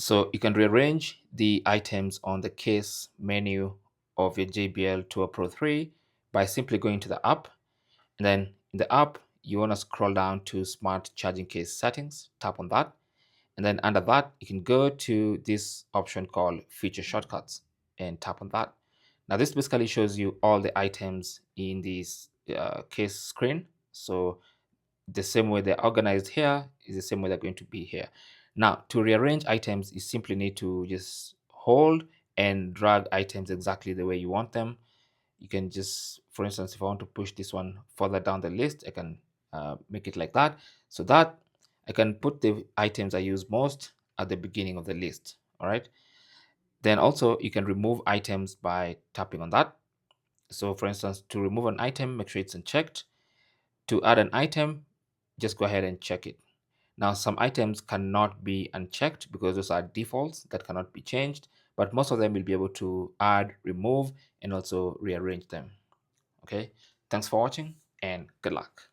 So you can rearrange the items on the case menu of your JBL Tour Pro 3 by simply going to the app. And then in the app, you want to scroll down to smart charging case settings, tap on that. And then under that, you can go to this option called feature shortcuts and tap on that. Now this basically shows you all the items in this case screen. So the same way they're organized here is the same way they're going to be here. Now, to rearrange items, you simply need to just hold and drag items exactly the way you want them. You can just, for instance, if I want to push this one further down the list, I can make it like that. So that I can put the items I use most at the beginning of the list. All right. Then also you can remove items by tapping on that. So for instance, to remove an item, make sure it's unchecked. To add an item, just go ahead and check it. Now, some items cannot be unchecked because those are defaults that cannot be changed, but most of them will be able to add, remove, and also rearrange them. Okay, thanks for watching and good luck.